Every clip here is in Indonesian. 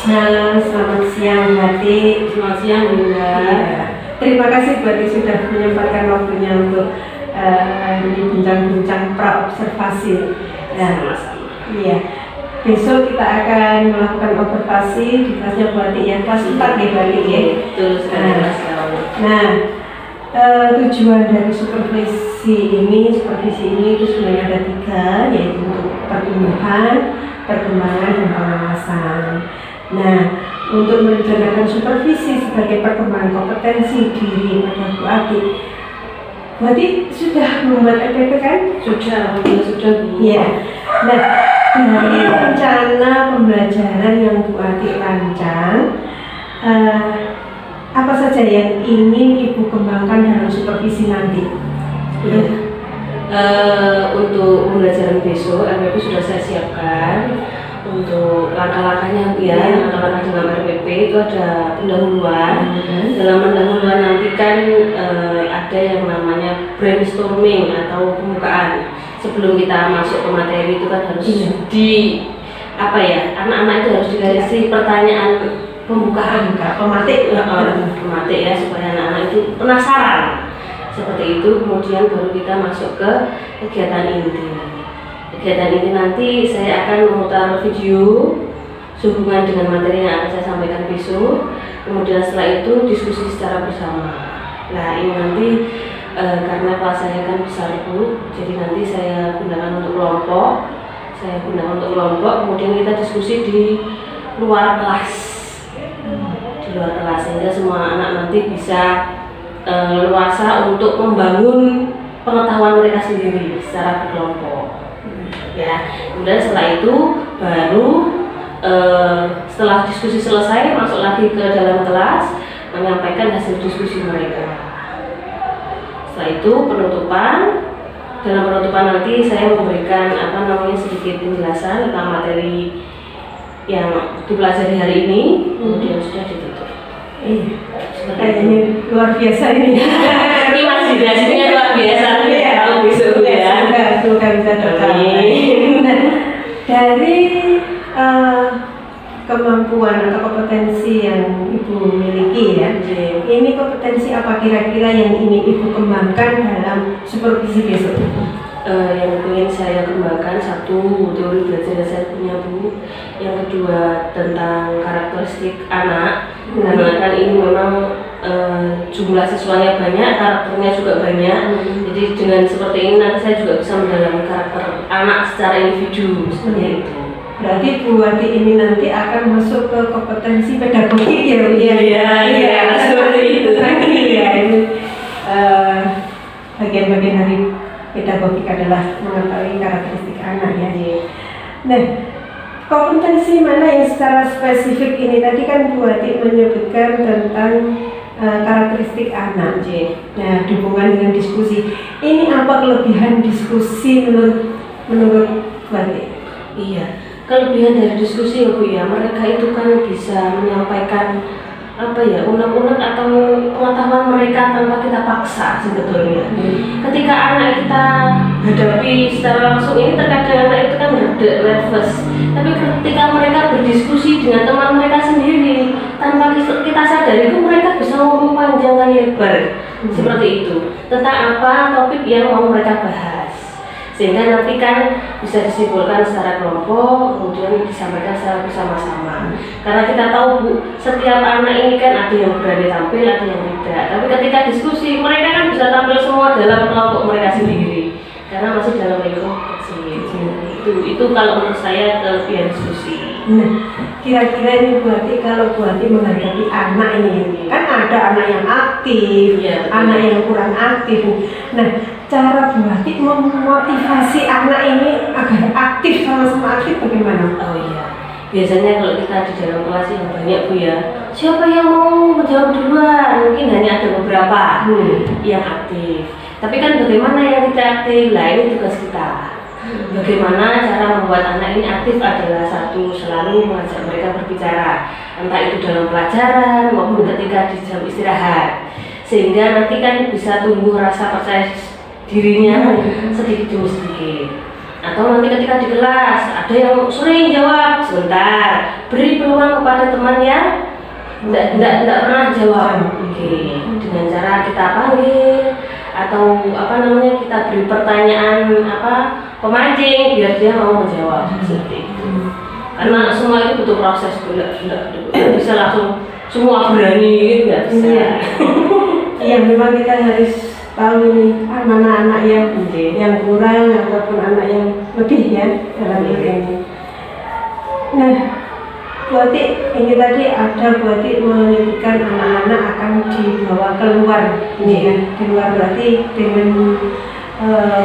Halo, selamat siang Hati. Selamat siang Bunda. Iya. Terima kasih buat yang sudah menyempatkan waktunya untuk bincang-bincang pra-observasi. Sama-sama. Iya. Besok kita akan melakukan observasi di kelasnya Bu Ati ya, kelas 4 ya Bu Ati ya. Betul sekali Mas Kawan. Nah, tujuan dari supervisi ini itu sebenarnya ada 3, yaitu untuk pertumbuhan, perkembangan, dan pengawasan. Nah, untuk merencanakan supervisi sebagai perkembangan kompetensi diri pada Bu Ati. Bu Ati sudah membuat EPP kan? Sudah Bu. Iya. Nah, dari rencana pembelajaran yang Bu Ati rancang, apa saja yang ingin Ibu kembangkan dalam supervisi nanti? Iya. Untuk pembelajaran besok, RPP sudah saya siapkan. Untuk langkah-langkahnya Bu ya, langkah-langkah dalam RPP itu ada pendahuluan. Dalam pendahuluan nanti kan ada yang namanya brainstorming atau pembukaan. Sebelum kita masuk ke materi itu kan harus anak-anak itu harus dikasih pertanyaan pembukaan, pematik ya, supaya anak-anak itu penasaran. Seperti itu, kemudian baru kita masuk ke kegiatan inti. Kegiatan ini nanti saya akan memutar video sehubungan dengan materi yang akan saya sampaikan besok. Kemudian setelah itu diskusi secara bersama. Nah ini nanti karena kelas saya kan besar Bu, jadi nanti saya gunakan untuk kelompok. Kemudian kita diskusi di luar kelas. Sehingga semua anak nanti bisa leluasa untuk membangun pengetahuan mereka sendiri secara berkelompok. Ya, kemudian setelah itu baru setelah diskusi selesai masuk lagi ke dalam kelas menyampaikan hasil diskusi mereka. Setelah itu penutupan. Dalam penutupan nanti saya memberikan sedikit penjelasan tentang materi yang dipelajari hari ini, kemudian sudah ditutup. Ini luar biasa ini. Ini masih jelasinnya luar biasa. Kalau besok ya. Semoga bisa tercapai. Dari kemampuan atau kompetensi yang Ibu miliki ya, ini kompetensi apa kira-kira yang ingin Ibu kembangkan dalam supervisi besok? Yang ingin saya kembangkan, satu teori belajar yang saya punya Bu. Yang kedua tentang karakteristik anak. Karena kan ini memang jumlah siswanya banyak, karakternya juga banyak. Jadi dengan seperti ini nanti saya juga bisa mendalami karakter anak secara individu seperti itu. Berarti Bu Ati ini nanti akan masuk ke kompetensi pedagogik ya Bu? Iya, seperti itu. Ya, ini bagian-bagian dari pedagogik adalah mengetahui karakteristik anak ya. Nah, kompetensi mana yang secara spesifik ini? Tadi kan Bu Ati menyebutkan tentang karakteristik anak. Nah, hubungan dengan diskusi. Ini apa kelebihan diskusi menurut Bu Ati? Iya, kelebihan dari diskusi ya Bu ya, mereka itu kan bisa menyampaikan unek-unek atau pengetahuan mereka tanpa kita paksa sebetulnya. Ketika anak kita hadapi secara langsung ini, terkadang anak itu kan nervous. Tapi ketika mereka berdiskusi dengan teman mereka sendiri, tanpa kita sadari itu mereka bisa ngomong panjang dan lebar seperti itu tentang apa topik yang mau mereka bahas. Sehingga nanti kan bisa disimpulkan secara kelompok, kemudian disampaikan secara bersama-sama. Karena kita tahu Bu, setiap anak ini kan ada yang berani tampil, ada yang tidak. Tapi ketika diskusi, mereka kan bisa tampil semua dalam kelompok mereka sendiri. Karena masih dalam lingkup kecil. Itu kalau menurut saya kelebihan diskusi. Nah, kira-kira ini Bu Ati, kalau Bu Ati menghadapi anak ini, kan ada anak yang aktif, anak yang kurang aktif. Nah, cara Bu Ati memotivasi anak ini agar aktif, sama-sama aktif bagaimana? Oh iya, biasanya kalau kita di dalam kelas yang banyak Bu ya, siapa yang mau menjawab duluan? Mungkin hanya ada beberapa yang aktif. Tapi kan bagaimana yang tidak aktif? Lah ini tugas kita. Bagaimana cara membuat anak ini aktif adalah satu, selalu mengajak mereka berbicara, entah itu dalam pelajaran maupun ketika di jam istirahat, sehingga nanti kan bisa tumbuh rasa percaya dirinya sedikit demi sedikit. Atau nanti ketika di kelas ada yang sering jawab sebentar, beri peluang kepada teman yang tidak pernah jawab. Oke, dengan cara kita panggil atau kita beri pertanyaan pemancing biar dia mau menjawab seperti itu. Karena semua itu butuh proses, tidak bisa langsung semua berani, nggak bisa. Iya, memang kita harus tahu nih mana anak yang kurang ataupun anak yang lebih ya dalam ini. Nah, Bu Ati, ini tadi ada Bu Ati menyebutkan anak-anak akan dibawa keluar, ini ya, keluar berarti dengan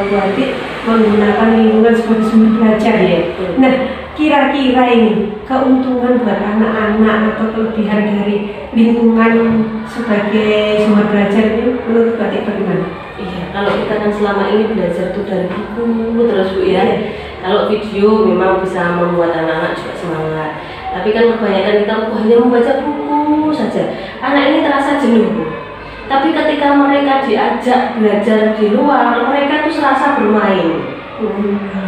Bu Ati menggunakan lingkungan sebagai sumber belajar ya. Nah, kira-kira ini keuntungan buat anak-anak atau kelebihan dari lingkungan sebagai sumber belajar ini menurut Bu Ati bagaimana? Iya, kalau kita kan selama ini belajar tuh dari buku terus Bu ya. Kalau video memang bisa membuat anak-anak juga semangat. Tapi kan kebanyakan kita hanya membaca buku saja. Anak ini terasa jenuh Bu. Tapi ketika mereka diajak belajar di luar, mereka tuh serasa bermain.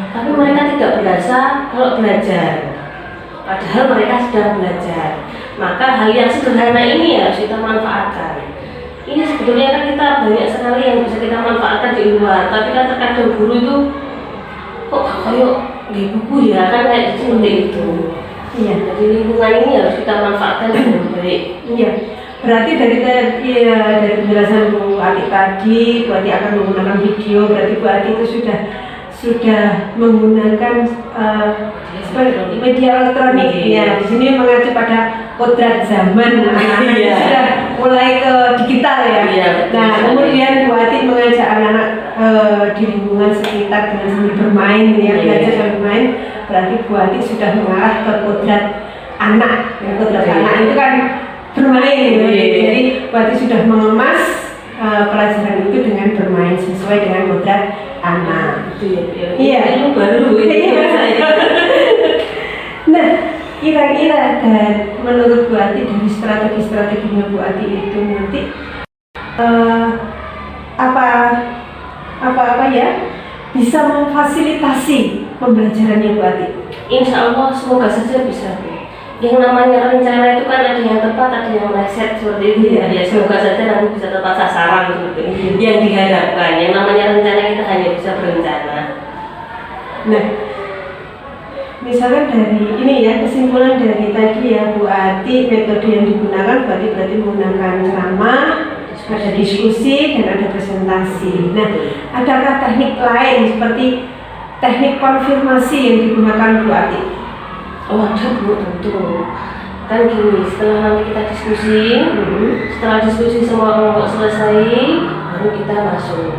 Tapi mereka tidak berasa kalau belajar. Padahal mereka sedang belajar. Maka hal yang sederhana ini harus kita manfaatkan. Ini sebetulnya kan kita banyak sekali yang bisa kita manfaatkan di luar. Tapi kan terkadang guru itu kok kayak di buku ya kan kayak seperti itu. Iya. Jadi lingkungan ini harus kita manfaatkan dengan baik. Iya. Berarti dari penjelasan Bu Ati tadi, Bu Ati akan menggunakan video. Berarti Bu Ati itu sudah menggunakan media elektronik ya. Di sini mengacu pada kodrat zaman, sudah mulai ke digital ya. Nah, kemudian Bu Ati mengajak anak-anak di lingkungan sekitar dengan sambil bermain ya, belajar sambil bermain. Berarti Bu Ati sudah mengarah ke kodrat anak. Ya, kodrat anak itu kan bermain. Jadi Bu Ati sudah mengemas pelajaran itu dengan bermain sesuai dengan kodrat anak. Iya. Itu baru Nah, kira-kira dan menurut Bu Ati dari strategi-strateginya Bu Ati itu nanti apa ya bisa memfasilitasi pembelajarannya Bu Ati? Insya Allah semoga saja bisa. Yang namanya rencana itu kan ada yang tepat, ada yang meleset seperti itu ya. Ya semoga saja nanti bisa tepat sasaran seperti yang diharapkan. Yang namanya rencana kita hanya bisa berencana. Nah, misalkan dari ini ya, kesimpulan dari tadi ya Bu Ati, metode yang digunakan berarti menggunakan ceramah, ada diskusi dan ada presentasi. Nah, adakah teknik lain seperti teknik konfirmasi yang digunakan Bu Ati? Oh ada Bu, tentu. Kan gini, setelah nanti kita diskusi, setelah diskusi semua kelompok selesai, baru kita masuk.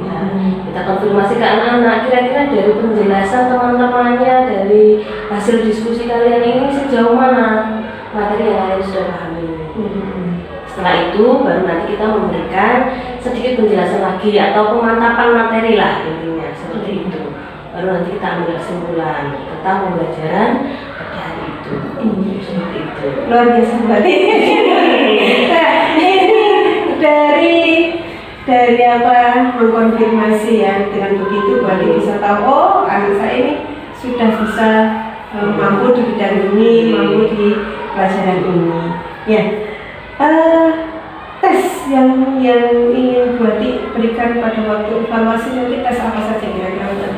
Ya, kita konfirmasi ke anak-anak, kira-kira dari penjelasan teman-temannya, dari hasil diskusi kalian ini sejauh mana materi yang kalian sudah pahami. Setelah itu baru nanti kita memberikan sedikit penjelasan lagi atau pemantapan materi lah intinya seperti itu. Baru nanti kita ambil kesimpulan tentang pembelajaran pada hari itu. Seperti itu. Luar biasa berarti. Nah, ini dari mengkonfirmasi ya, dengan begitu berarti bisa tahu oh anak saya ini sudah bisa mampu di bidang ini, mampu di pelajaran ini. Ya. Tes yang ingin Bu Ati berikan pada waktu evaluasi nanti tes apa saja kira-kira?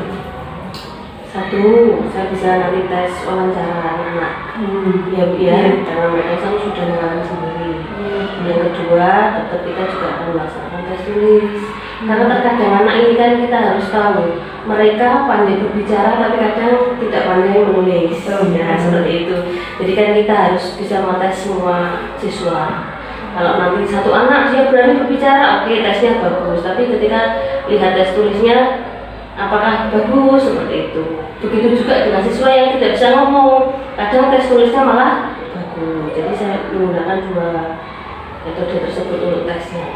Satu, saya bisa nanti tes wawancara anak. Karena mereka sudah mengalami sendiri. Yang kedua, tetap kita juga akan melaksanakan tes tulis. Karena terkadang anak ini kan kita harus tahu mereka pandai berbicara tapi kadang tidak pandai menulis. Ya, seperti itu. Jadi kan kita harus bisa mengetes semua siswa. Kalau nanti satu anak dia berani berbicara, oke, tesnya bagus. Tapi ketika lihat tes tulisnya, apakah bagus seperti itu. Begitu juga dengan siswa yang tidak bisa ngomong, kadang tes tulisnya malah bagus. Jadi saya menggunakan dua metode tersebut untuk tesnya.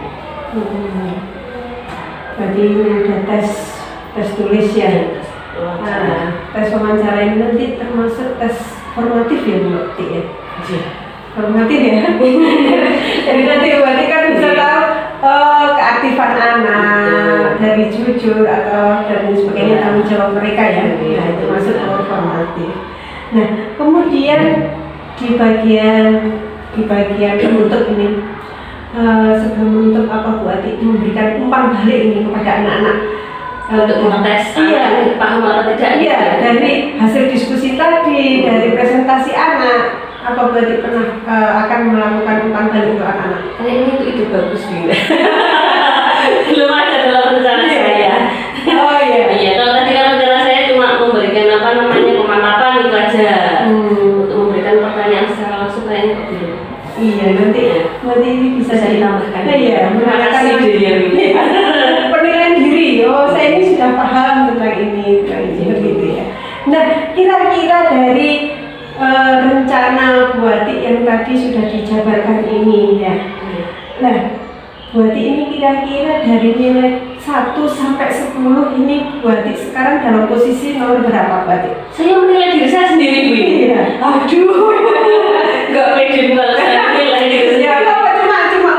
Berarti ada tes tulis ya. Tes wawancara ini nanti termasuk tes formatif ya Bu Ati ya. Formatif ya. Jadi nanti Bu Ati kan bisa tahu keaktifan anak, dari jujur atau dan sebagainya, tanggung jawab mereka ya. Nah, itu masuk ke formatif. Nah, kemudian di bagian menutup ini, sebelum menutup apa Bu Ati memberikan umpan balik ini kepada anak-anak untuk mengetes paham atau tidak. Iya, dari hasil diskusi tadi, dari presentasi anak, apa Bu Ati pernah akan melakukan umpan balik untuk anak-anak? Kayaknya itu bagus juga. Belum ada dalam rencana saya. Oh iya. Iya, kalau tadi kan rencana saya cuma memberikan pemantapan itu aja. Untuk memberikan pertanyaan secara langsung kayaknya kok belum. Iya, nanti ini bisa ditambahkan. Iya, menambahkan diri. Penilaian diri. Oh, saya ini sudah paham tentang ini, begitu ya. Nah, kira-kira dari rencana Bu Ati yang tadi sudah dijabarkan ini ya. Nah, Bu Ati ini kira-kira dari nilai 1 sampai 10 ini Bu Ati sekarang dalam posisi nomor berapa Bu Ati? Saya menilai diri saya sendiri, Bu. Iya. Aduh. Enggak pede banget saya menilai diri saya. Ya, cuma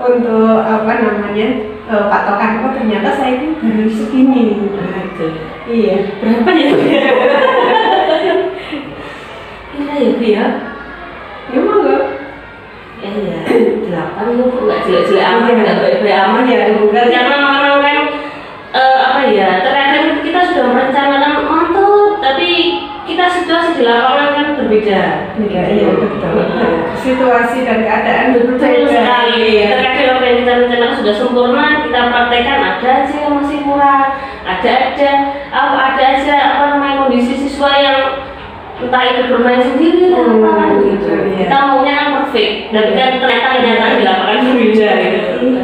untuk apa namanya? Patokan, oh ternyata saya ini baru segini. Itu. Iya. Berapa ya? Iya ya, Bu ya. Ya monggo. Iya, 8 itu nggak jelek-jelek amat, Iya. nggak baik-baik amat ya. Karena orang kan apa ya, terkadang kita sudah merencanakan untuk, tapi kita situasi di lapangan kan berbeda. Iya, betul. Situasi dan keadaan Betul berbeda. sekali. Terkadang apa yang kita rencanakan sudah sempurna, kita praktekkan ada aja yang masih kurang, ada aja apa namanya kondisi siswa yang entah itu bermain sendiri atau apa gitu. Iya. Kita maunya kan perfect, tapi kan ternyata kenyataan di lapangan berbeda gitu.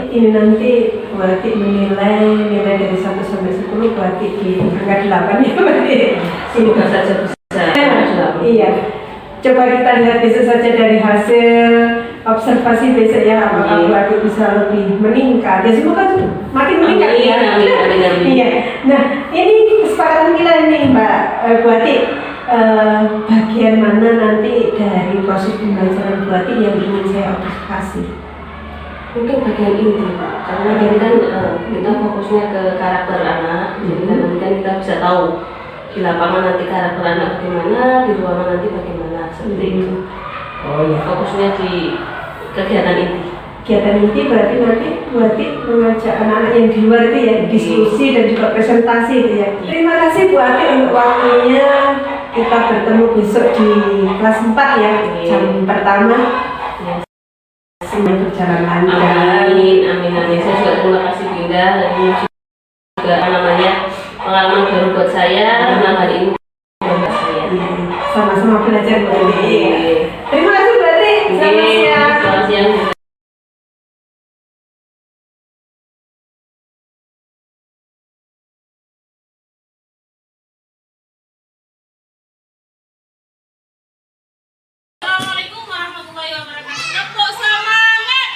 Ini nanti Bu Ati menilai nilai dari 1 sampai 10 Bu Ati di angka 8 ya berarti. Semoga saja bisa. Iya. Coba kita lihat besok saja dari hasil observasi besok ya, apakah Bu Ati bisa lebih meningkat. Ya semoga makin meningkat ya. Amin. Iya. Nah, ini kesepakatan kita nih Mbak Bu Ati. Bagian mana nanti dari proses pembelajaran Bu Ati yang ingin saya observasi? Mungkin bagian inti, karena ini kan kita fokusnya ke karakter anak, jadi kan nanti kan kita bisa tahu di lapangan nanti karakter anak bagaimana, di ruangan nanti bagaimana, seperti itu. Oh ya. Fokusnya di kegiatan inti. Kegiatan inti berarti nanti Bu Ati mengajak anak-anak yang di luar itu ya, diskusi dan juga presentasi itu ya. Terima kasih Bu Ati untuk waktunya. Kita bertemu besok di kelas 4 ya, jam pertama. Semuanya berjalan lancar. Amin. Saya juga terima kasih Dinda. Ini juga namanya pengalaman baru buat saya. Karena hari ini buat saya. Sama-sama belajar Bu Ati. Terima kasih Bu Ati. Selamat siang. Assalamualaikum warahmatullahi wabarakatuh. Tepuk semangat.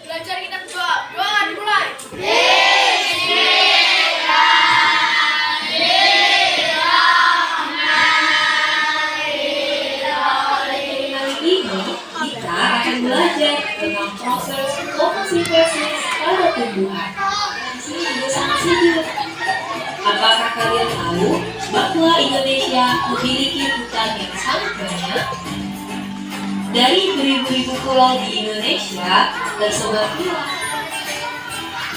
Belajar kita berdoa. Doa dimulai. Kita akan belajar tentang proses fotosintesis pada tumbuhan. Di sini juga sangat sedikit. Apakah kalian tahu bahwa Indonesia memiliki hutan yang sangat banyak? Dari beribu-ribu pulau di Indonesia tersebar luas.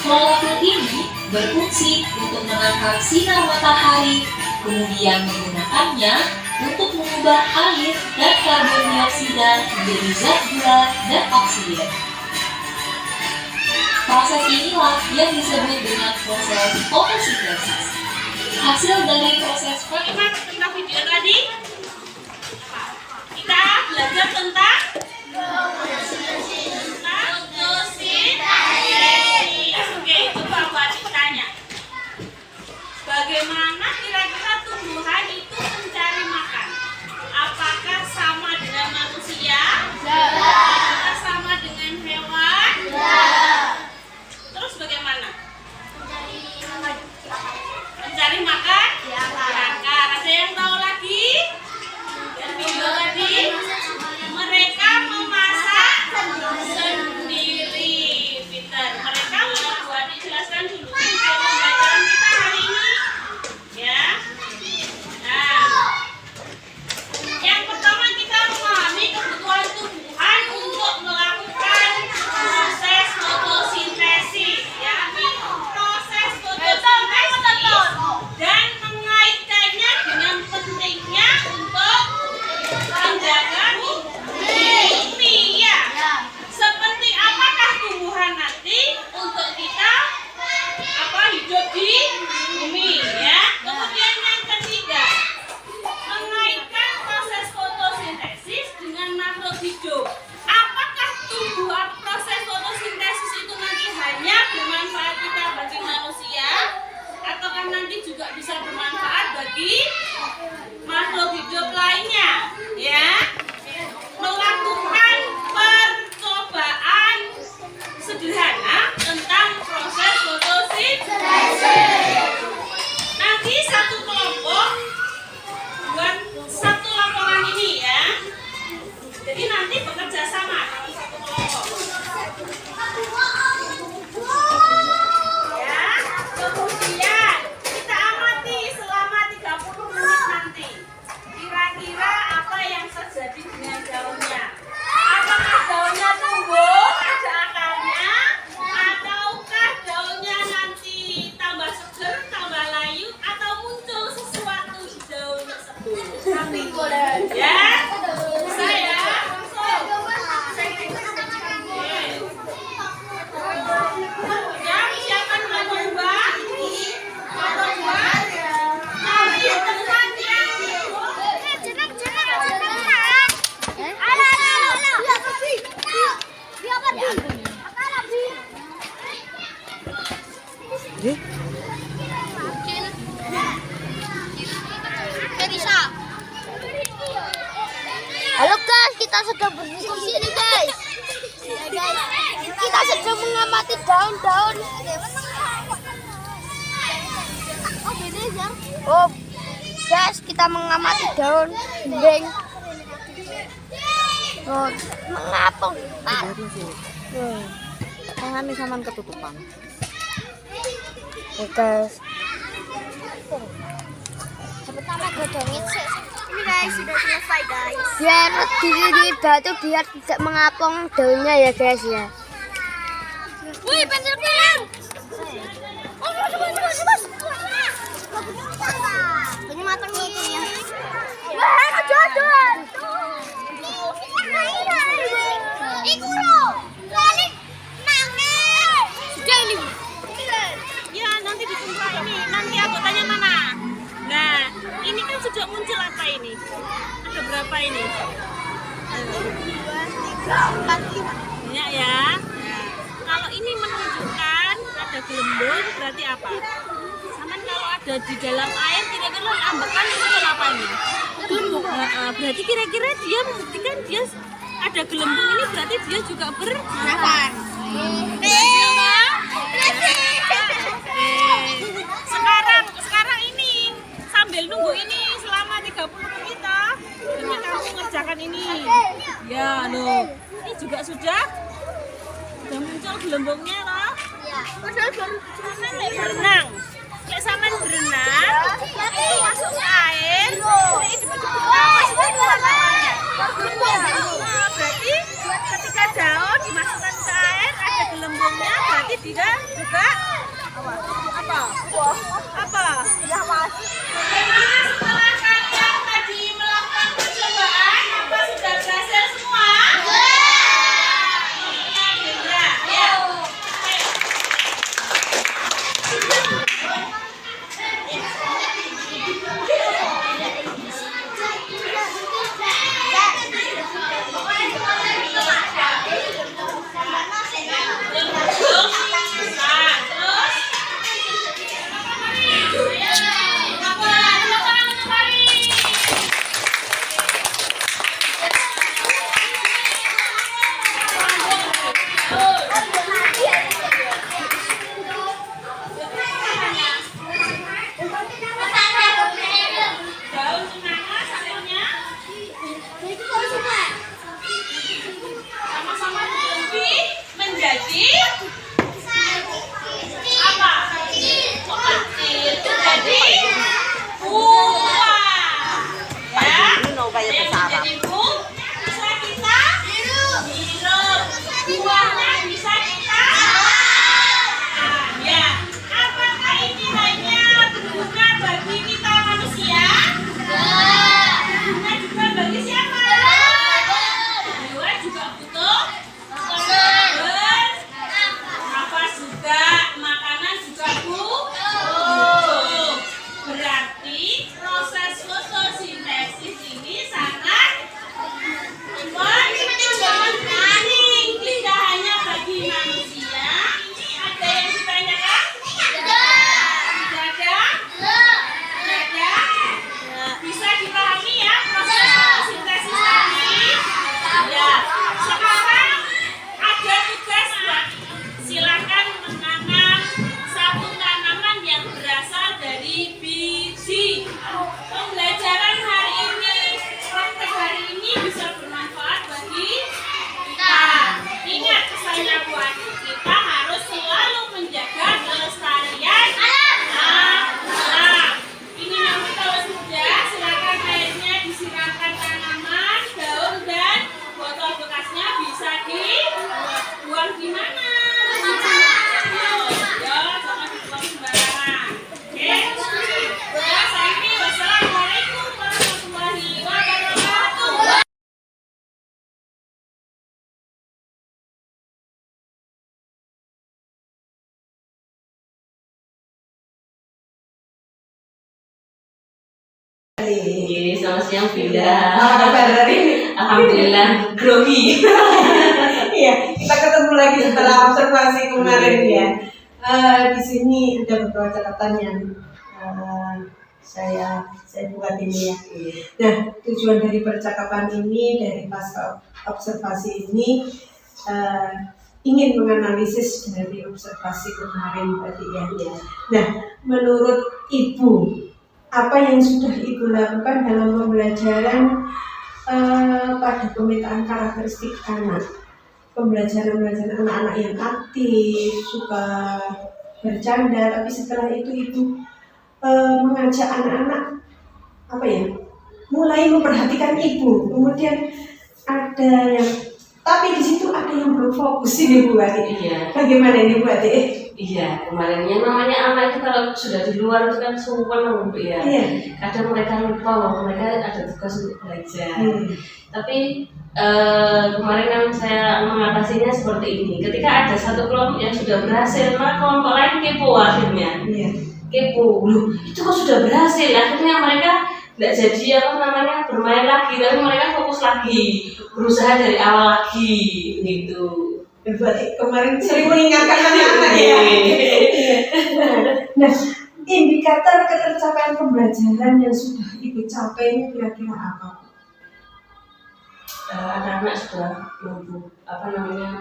Molekul ini berfungsi untuk menangkap sinar matahari, kemudian menggunakannya untuk mengubah air dan karbon dioksida menjadi zat gula dan oksigen. Proses inilah yang disebut dengan proses fotosintesis. Hasil dari proses Bagaimana tentang video tadi? Kita belajar tentang fotosintesi. Oke, coba Bu Ati tanya. Bagaimana kira-kira tumbuhan itu mencari makan? Apakah sama dengan manusia? Apakah sama dengan hewan? Terus bagaimana? Mencari makan? Makan. Ada yang tahu lagi? Dan video tadi mereka memasak di bumi ya. Kemudian yang ketiga, mengaitkan proses fotosintesis dengan makhluk hidup. Apakah proses fotosintesis itu nanti hanya bermanfaat kita bagi manusia, ataukah nanti juga bisa bermanfaat bagi makhluk hidup lainnya? Ya, melakukan percobaan sederhana tentang proses fotosintesis. Nanti satu kelompok buat satu laporan ini ya. Jadi nanti bekerja sama dalam satu kelompok. Ya, kemudian kita amati selama 30 menit nanti. Kira-kira apa yang terjadi dengan daunnya? Apakah daunnya tumbuh, ada akarnya, ataukah daunnya nanti tambah seger, tambah layu, atau muncul sesuatu di daun tersebut? Ya, bisa ya. Yang siapa mau coba? Atau coba? Nanti teman yang Halo guys, kita sedang berdiskusi nih guys. Ya guys, kita sedang mengamati daun-daun. Oh guys, kita mengamati daun beng. Oh, mengapung. Tangan nih saman ketutupan. Oh guys. Pertama godongin sih. Ini guys, sudah selesai guys. Biar di batu biar tidak mengapung daunnya ya guys ya. Wih, pensil kirim. Ini matang itu ya. Wah, jodoh. Iku loh. Balik. Nangis. Sudah ini. ya nanti ditumpah ini. Nanti anggotanya mana? Nah, ini kan sudah muncul apa ini? Ada berapa ini? 2, 3, 4, 5. Banyak ya. Nah, kalau ini menunjukkan ada gelembung berarti apa? Sama kalau ada di dalam air kira-kira ambekan itu apa ini? Gelembung. Berarti kira-kira dia membuktikan dia ada gelembung ini berarti dia juga bernafas. Sekarang ini sambil nunggu ini selama 30 menit ini kamu ngerjakan ini. Ya, loh. Ini juga sudah muncul gelembungnya loh. Berenang. Kayak saman berenang, itu masuk ke air, ini dibentuk-bentuk itu warna-warnanya. Berarti ketika daun dimasukkan ke air ada gelembungnya, berarti dia juga apa? Ya mas. Setelah kalian tadi melakukan percobaan, apa sudah berhasil semua? Ya. Terus siang Bunda. Apa kabar hari ini? Alhamdulillah grogi. Iya, kita ketemu lagi setelah observasi kemarin ya. Di sini ada beberapa catatan yang saya buat ini ya. Nah, tujuan dari percakapan ini, dari pasca observasi ini, ingin menganalisis dari observasi kemarin tadi ya. Nah, menurut Ibu, apa yang sudah Ibu lakukan dalam pembelajaran pada pemetaan karakteristik anak? Pembelajaran anak-anak yang aktif, suka bercanda, tapi setelah itu Ibu mengajak anak-anak mulai memperhatikan Ibu. Kemudian ada yang, tapi di situ ada yang belum fokus ini Bu Ati. Iya. Bagaimana ini Bu Ati? Iya, kemarinnya namanya anak itu kalau sudah di luar itu kan sungguh ya. Iya. Kadang mereka lupa bahwa mereka ada tugas untuk belajar. Tapi kemarin kan saya mengatasinya seperti ini. Ketika ada satu kelompok yang sudah berhasil, maka kelompok lain kepo akhirnya. Iya. Kepo, loh itu kok sudah berhasil. Akhirnya mereka tidak jadi bermain lagi, tapi mereka fokus lagi, berusaha dari awal lagi gitu. Berarti kemarin sering mengingatkan anak-anak ya. Nah, indikator ketercapaian pembelajaran yang sudah Ibu capai ini kira-kira apa? Anak-anak sudah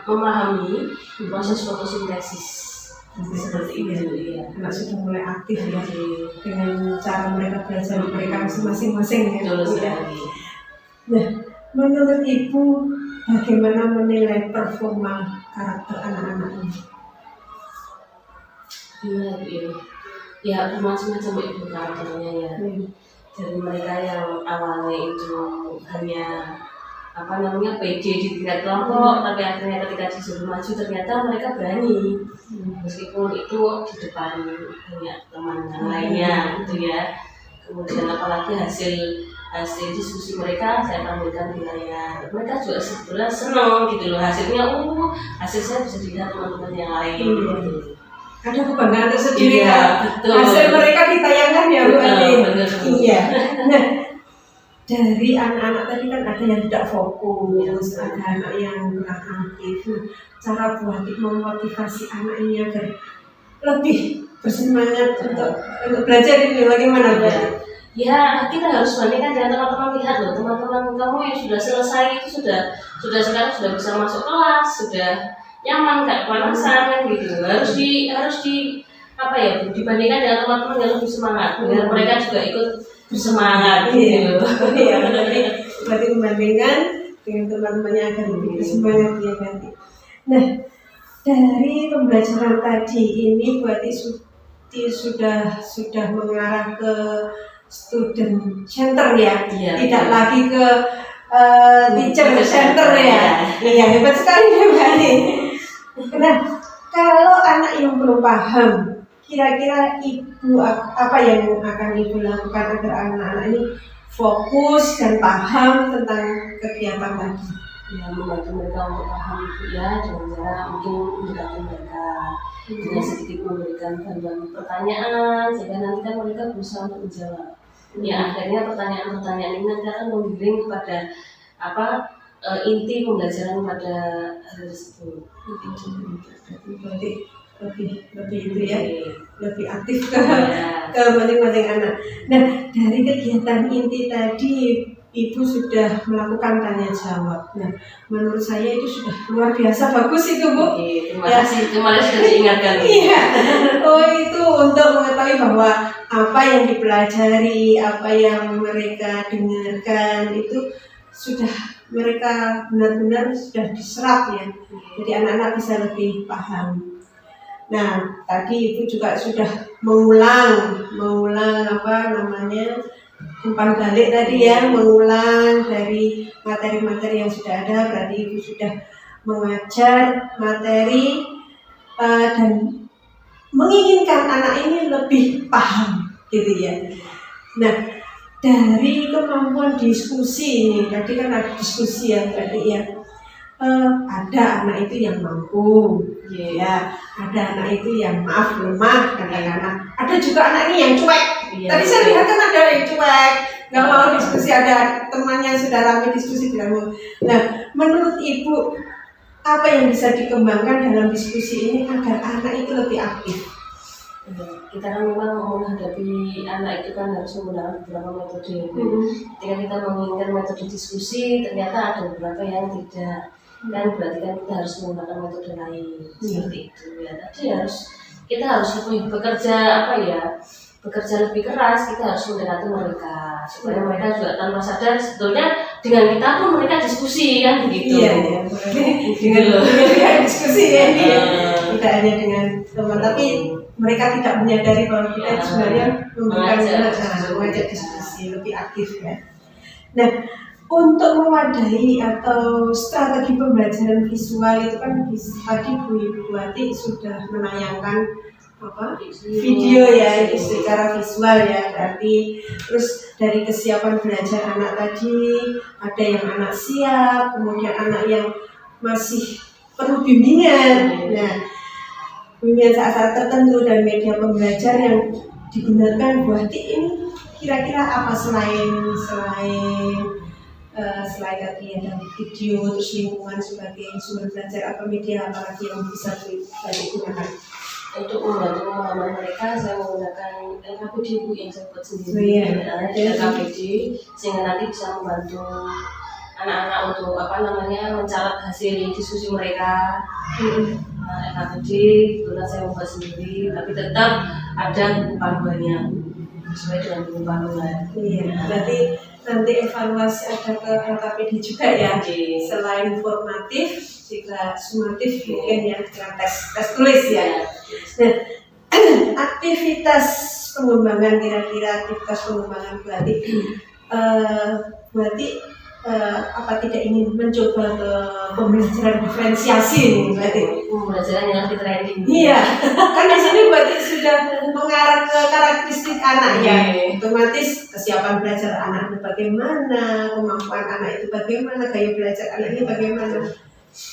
memahami proses fotosintesis seperti itu ya. Anak sudah mulai aktif ya dengan cara mereka belajar mereka masing-masing ya. Betul sekali. Nah, menurut Ibu bagaimana menilai performa karakter anak-anak ini? Ya macam-macam Ibu karakternya ya. Dari mereka yang awalnya itu hanya PD di tingkat kelompok, tapi akhirnya ketika disuruh maju ternyata mereka berani, meskipun itu di depan banyak teman yang lainnya gitu ya. Kemudian apalagi hasil diskusi mereka saya tampilkan di layar, mereka juga sebetulnya senang gitu loh, hasilnya hasil saya bisa dilihat teman-teman yang lain gitu. Ada kebanggaan tersendiri Iya, kan? betul. Hasil mereka ditayangkan ya Bu Ati. Betul. Iya. Nah, dari anak-anak tadi kan ada yang tidak fokus, ada anak yang kurang aktif. Nah, cara Bu Ati memotivasi anak ini agar lebih bersemangat untuk belajar ini bagaimana Bu Ati? Ya, kita harus bandingkan dengan teman-teman. Lihat loh, teman-teman kamu yang sudah selesai itu sudah sekarang sudah bisa masuk kelas, sudah nyaman, gak kepanasan kan gitu. Harus dibandingkan dengan teman-teman yang lebih semangat, biar mereka juga ikut bersemangat gitu. Iya, berarti membandingkan dengan teman-temannya akan lebih bersemangat ya berarti. Nah, dari pembelajaran tadi ini berarti sudah mengarah ke student center ya, Iya, tidak betul. lagi ke teacher center ya. Iya, hebat sekali ya berarti. Nah, kalau anak yang belum paham, kira-kira Ibu apa yang akan Ibu lakukan agar anak-anak ini fokus dan paham tentang kegiatan tadi? Ya, membantu mereka untuk paham itu ya, dengan cara mungkin mendekati mereka dengan sedikit memberikan bantuan pertanyaan, sehingga nanti kan mereka berusaha untuk menjawab. Ya, akhirnya pertanyaan-pertanyaan ini nanti akan menggiring kepada inti pembelajaran pada hari tersebut. Berarti lebih itu ya, lebih aktif ke Ya. masing-masing anak. Nah, dari kegiatan inti tadi Ibu sudah melakukan tanya jawab. Nah, menurut saya itu sudah luar biasa bagus itu Bu. Oke, terima kasih. Terima kasih sudah diingatkan. Iya. Oh, itu untuk mengetahui bahwa apa yang dipelajari, apa yang mereka dengarkan itu sudah mereka benar-benar sudah diserap ya. Jadi anak-anak bisa lebih paham. Nah, tadi Ibu juga sudah mengulang umpan balik tadi ya, mengulang dari materi-materi yang sudah ada. Berarti Ibu sudah mengajar materi dan menginginkan anak ini lebih paham gitu ya. Nah, dari kemampuan diskusi ini, tadi kan ada diskusi ya, berarti ya ada anak itu yang mampu, ya, ada anak itu yang lemah kadang-kadang. Ada juga anak ini yang cuek. Tadi saya lihat kan ada yang cuek, nggak mau diskusi, ada temannya sudah ramai diskusi tidak mau. Nah, menurut Ibu apa yang bisa dikembangkan dalam diskusi ini agar anak itu lebih aktif? Kita kan memang menghadapi anak itu kan harus menggunakan beberapa metode. Ketika kita menginginkan metode diskusi, ternyata ada beberapa yang tidak. Kan berarti kan kita harus menggunakan metode lain seperti itu ya. Tadi kita harus lebih bekerja lebih keras, kita harus mendekati mereka supaya mereka juga tanpa sadar sebetulnya dengan kita pun mereka diskusi kan begitu. Iya. Dengan diskusi ya, tidak hanya dengan teman, tapi mereka tidak menyadari bahwa kita sebenarnya mengajak diskusi lebih aktif ya. Nah, untuk mewadahi atau strategi pembelajaran visual itu kan tadi Bu Wati sudah menayangkan video ya, itu secara visual ya, berarti terus dari kesiapan belajar anak tadi ada yang anak siap, kemudian anak yang masih perlu bimbingan. Nah, bimbingan saat-saat tertentu dan media pembelajar yang digunakan buat ini kira-kira apa selain tadi ada video terus lingkungan sebagai sumber belajar, apa media apa lagi yang bisa digunakan? Untuk membantu pemahaman mereka, saya menggunakan LKPD yang saya buat sendiri. LKPD sehingga nanti bisa membantu anak-anak untuk mencatat hasil diskusi mereka. LKPD kebetulan saya membuat sendiri, tapi tetap ada buku panduannya sesuai dengan buku panduan. Iya, berarti nanti evaluasi ada ke LKPD juga ya. Selain formatif juga sumatif mungkin ya, dengan tes tulis ya. Nah, aktivitas pengembangan berarti apa tidak ingin mencoba ke pembelajaran diferensiasi ini berarti pembelajaran yang lebih trending. Iya, kan di sini berarti sudah mengarah ke karakteristik anak ya. Otomatis kesiapan belajar anak itu bagaimana, kemampuan anak itu bagaimana, gaya belajar anak ini bagaimana.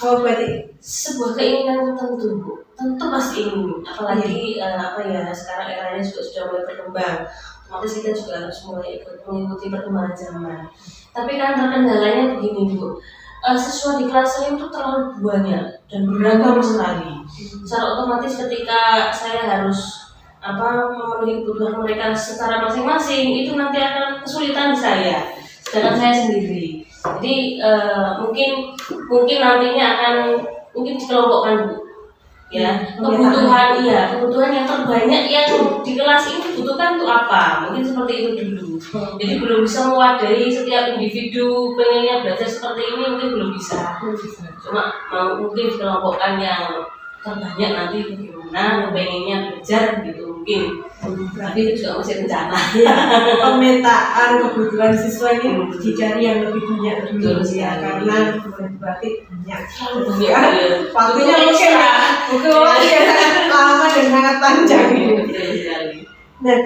Oh, berarti sebuah keinginan tentu pasti ingin, apalagi sekarang eranya juga sudah mulai berkembang, otomatis kita juga harus mulai mengikuti perkembangan zaman. Tapi kan terkendalanya begini Bu, siswa di kelas saya itu terlalu banyak dan beragam sekali. Secara otomatis ketika saya harus memenuhi kebutuhan mereka secara masing-masing, itu nanti akan kesulitan di saya, sedangkan saya sendiri. Jadi mungkin nantinya akan dikelompokkan Bu. Ya, kebutuhan yang terbanyak yang di kelas ini dibutuhkan untuk apa? Mungkin seperti itu dulu. Jadi belum bisa mewadahi setiap individu pengennya belajar seperti ini, mungkin belum bisa. Cuma mungkin dikelompokkan yang terbanyak nanti bagaimana pengennya belajar gitu mungkin. Tapi itu juga masih rencana. Ya, pemetaan kebutuhan siswa ini dicari yang lebih banyak dulu ya, karena berarti banyak. Waktunya mungkin ya sangat lama dan sangat panjang. Nah,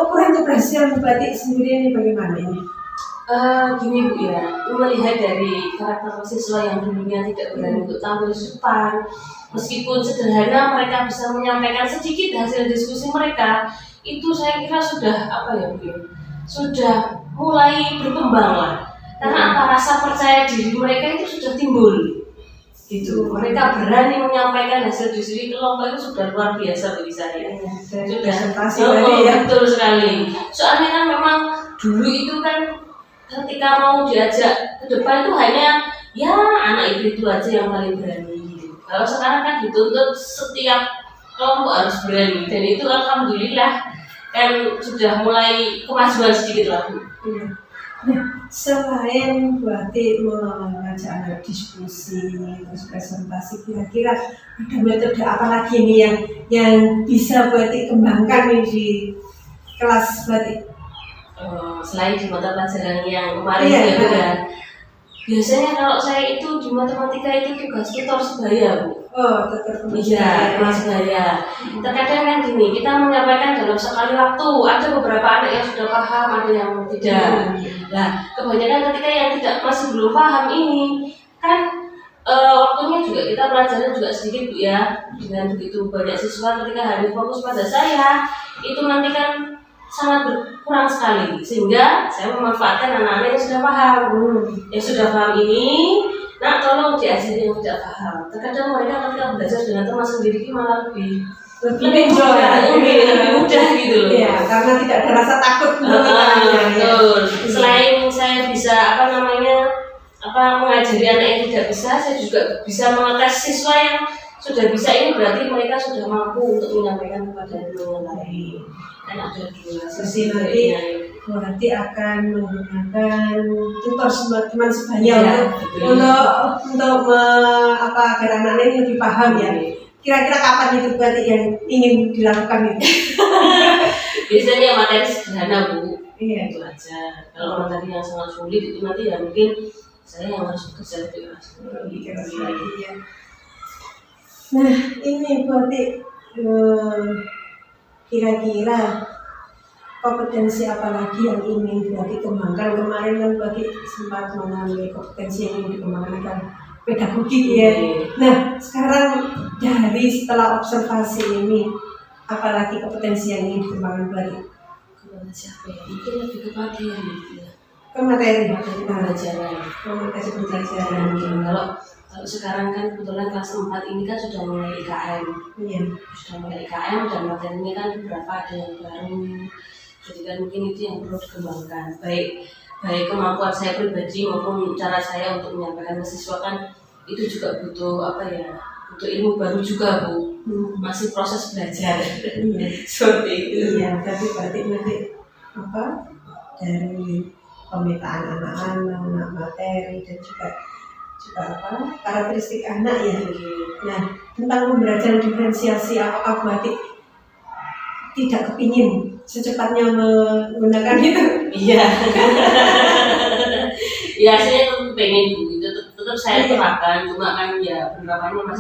ukuran keberhasilan batik sendiri ini bagaimana ini? Gini Bu ya, melihat dari karakter siswa yang dulunya tidak berani untuk tampil di depan, meskipun sederhana mereka bisa menyampaikan sedikit hasil diskusi mereka, itu saya kira sudah Bu, sudah mulai berkembang lah. Karena rasa percaya diri mereka itu sudah timbul, gitu. Mereka berani menyampaikan hasil diskusi kelompok itu sudah luar biasa bagi saya. Sudah betul sekali. Soalnya kan memang dulu itu kan ketika mau diajak ke depan itu hanya anak itu aja yang paling berani gitu. Kalau sekarang kan dituntut setiap kelompok harus berani, dan itu alhamdulillah kan sudah mulai kemajuan sedikit lah Bu. Nah, selain berarti mengajak anak diskusi terus presentasi, kira-kira ada metode apa lagi nih yang bisa berarti kembangkan nih di kelas berarti? Selain di mata pelajaran yang kemarin ya, biasanya kalau saya itu di matematika itu tugas tutor sebaya Bu. Iya, kelas sebaya. Terkadang kan gini, kita menyampaikan dalam sekali waktu, ada beberapa anak yang sudah paham, ada yang tidak. Nah, kebanyakan ketika yang masih belum paham ini kan waktunya juga kita pelajaran juga sedikit Bu ya. Dengan begitu banyak siswa, ketika hanya fokus pada saya, itu nanti kan sangat berkurang sekali, sehingga saya memanfaatkan anak-anak yang sudah paham. Yang sudah paham ini, nah tolong diajari yang tidak paham. Terkadang mereka ketika belajar dengan teman sendiri malah lebih enjoy, lebih mudah gitu loh. Iya, karena tidak ada rasa takut betul. Selain saya bisa mengajari anak yang tidak bisa, saya juga bisa mengetes siswa yang sudah bisa. Ini berarti mereka sudah mampu untuk menyampaikan kepada yang lain. Dan ada dua sisi nanti berarti akan menggunakan tutor teman sebaya untuk agar anak-anak ini lebih paham ya. Kira-kira kapan itu berarti yang ingin dilakukan itu? Biasanya materi sederhana Bu, iya. Itu aja. Kalau materi yang sangat sulit itu nanti ya mungkin saya yang harus bekerja lebih keras. Ya. Nah ini berarti kira-kira kompetensi apa lagi yang ingin berarti kembangkan? Kemarin kan berarti sempat mengalami kompetensi yang ingin dikembangkan kan pedagogik ya. Nah sekarang dari setelah observasi ini apalagi kompetensi yang ingin dikembangkan berarti? Kompetensi apa ya? Mungkin lebih ke materi ya. Ke materi pembelajaran. Komunikasi pembelajaran. Kalau sekarang kan kebetulan kelas 4 ini kan sudah mulai IKM. Iya. Sudah mulai IKM dan materinya kan beberapa ada yang baru. Jadi kan mungkin itu yang perlu dikembangkan. Baik kemampuan saya pribadi maupun cara saya untuk menyampaikan ke siswa kan itu juga butuh butuh ilmu baru juga Bu. Masih proses belajar. Seperti itu. Iya, tapi berarti nanti dari pemetaan anak-anak, materi dan juga karakteristik anak ya. Nah, tentang pembelajaran diferensiasi apakah berarti tidak kepingin secepatnya menggunakan itu? Iya. Ya saya pengen Bu, tetap saya terapkan, cuma kan ya penerapannya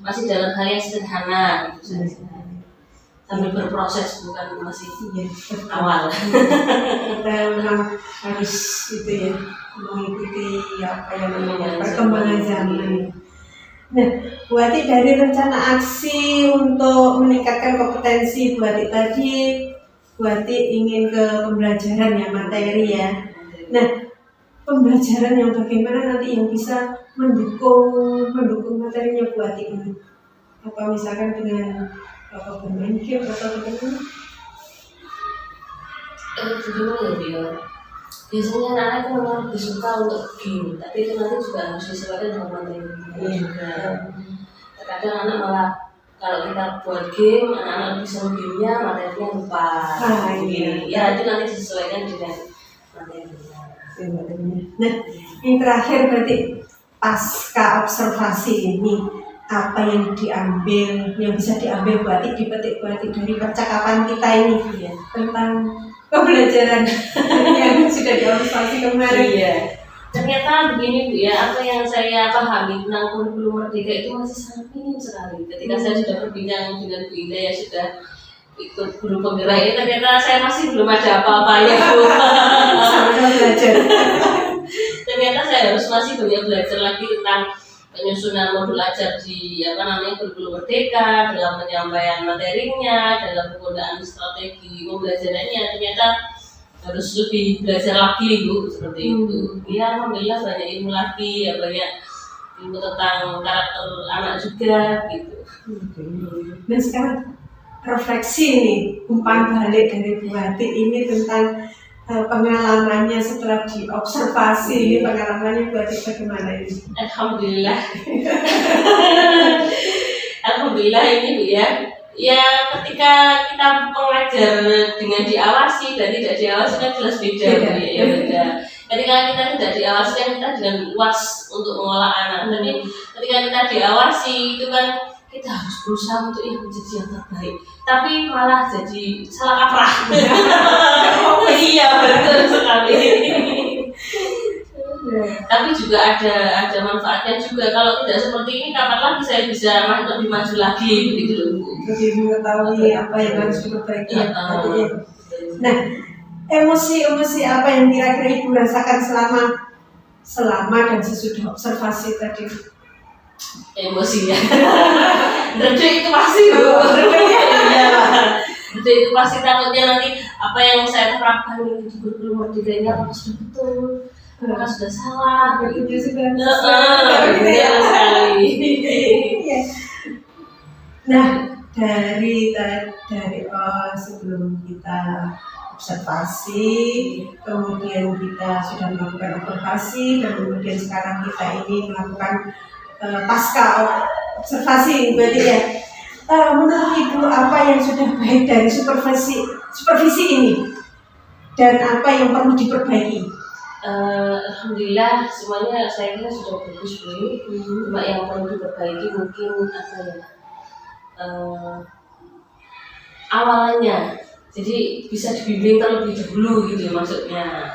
masih dalam hal yang sederhana gitu saja. Sambil berproses, bukan masih awal. Kita memang harus itu ya, mengikuti apa yang namanya perkembangan zaman. Nah, berarti dari rencana aksi untuk meningkatkan kompetensi berarti ingin ke pembelajaran ya, materi ya. Nah, pembelajaran yang bagaimana nanti yang bisa mendukung materinya berarti ini? Apa misalkan dengan bermain game atau bagaimana? Gimana ya? Biasanya anak-anak itu memang lebih suka untuk game, tapi itu nanti juga harus disesuaikan dengan materi juga. Terkadang anak malah kalau kita buat game, anak-anak bisa gamenya, materinya lupa. Ya itu nanti disesuaikan dengan materinya. Nah, yang terakhir berarti pasca observasi ini apa yang bisa diambil berarti dipetik berarti dari percakapan kita ini ya, tentang pembelajaran yang sudah diobservasi kemarin. Iya. Ternyata begini Bu ya, apa yang saya pahami tentang kurikulum Merdeka itu masih sangat minim sekali. Ketika saya sudah berbincang dengan Bu Indah yang sudah ikut guru penggerak ini, ternyata saya masih belum ada apa-apanya Bu. Sama-sama belajar. Ternyata saya masih banyak belajar lagi tentang penyusunan modul ajar di kurikulum Merdeka, dalam penyampaian materinya, dalam penggunaan strategi pembelajarannya. Ternyata harus lebih belajar lagi Bu, seperti itu. Ya alhamdulillah banyak ilmu lagi, ya banyak ilmu tentang karakter anak juga gitu. Dan sekarang refleksi nih, umpan balik dari Bu Hati ini tentang pengalamannya setelah diobservasi ini, pengalamannya berarti bagaimana ini? Alhamdulillah. Alhamdulillah ini Bu ya. Ya ketika kita mengajar dengan diawasi dan tidak diawasi kan jelas beda Bu ya. Beda. Ketika kita tidak diawasi kan kita dengan luas untuk mengolah anak. Tapi ketika kita diawasi itu kan kita harus berusaha untuk menjadi yang terbaik. Tapi malah jadi salah kaprah. Oh iya betul sekali. Tapi juga ada manfaatnya juga. Kalau tidak seperti ini, kapan lagi saya bisa lebih maju lagi begitu loh Bu. Lebih mengetahui apa yang harus diperbaiki. Nah, emosi apa yang kira-kira Ibu rasakan selama dan sesudah observasi tadi? Emosi ya. Redu itu pasti Bu. Itu sudah itu pasti takutnya nanti apa yang saya terapkan itu di kurikulum Merdeka ini apakah sudah betul, apakah sudah salah, Begitu sudah. betul sekali. Iya. Nah, dari sebelum kita observasi, kemudian kita sudah melakukan observasi, dan kemudian sekarang kita ini melakukan pasca observasi, berarti ya. Menurut Ibu, apa yang sudah baik dari supervisi ini, dan apa yang perlu diperbaiki? Alhamdulillah semuanya saya kira sudah bagus Bu. Cuma yang perlu diperbaiki mungkin apa ya, awalnya jadi bisa dibimbing terlebih dahulu gitu maksudnya.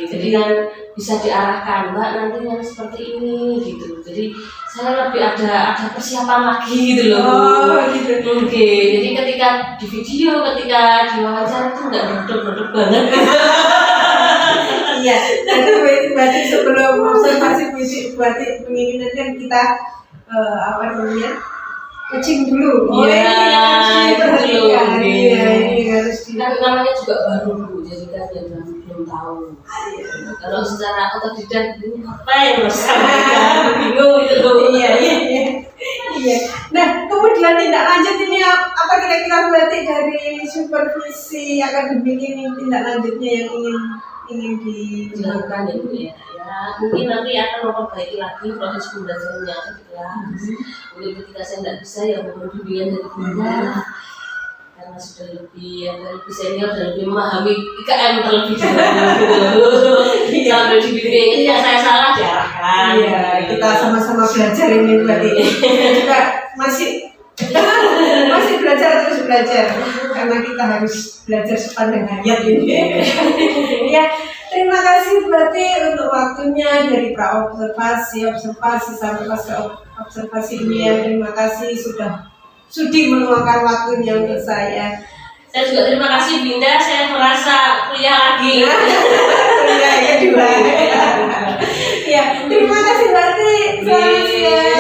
Jadi kan bisa diarahkan, Mbak nanti yang seperti ini gitu. Jadi saya lebih ada persiapan lagi gitu loh. Gitu. Mungkin jadi ketika di video, ketika di wawancara itu nggak berdek banget. Iya, itu berarti sebelum observasi fisik, berarti penginginan kan kita coaching dulu. Iya, ini harus diperhatikan. Iya, ini harus kan namanya juga baru Bu, jadi kan yang belum tahu. Kalau secara otodidak ini apa yang harus sampaikan, bingung gitu loh. Iya. Nah, kemudian tindak lanjut ini apa kira-kira berarti dari supervisi akademik ini, tindak lanjutnya yang ingin dilakukan ya Bu ya. Mungkin nanti akan memperbaiki lagi proses pembelajarannya gitu ya. Mungkin ketika saya tidak bisa ya mohon bimbingan dari Bunda, karena sudah lebih senior dan lebih memahami IKM terlebih dahulu. Sambil dibimbing ketika saya salah diarahkan. Iya, kita sama-sama belajar ini berarti. Juga masih terus belajar karena kita harus belajar sepanjang hayat ini. Ya. Terima kasih berarti untuk waktunya dari observasi sampai pasca observasi ini ya. Terima kasih sudah sudi meluangkan waktunya untuk saya. Saya juga terima kasih Binda, saya merasa kuliah lagi. Kuliah kedua. Ya, terima kasih berarti. Selamat siang.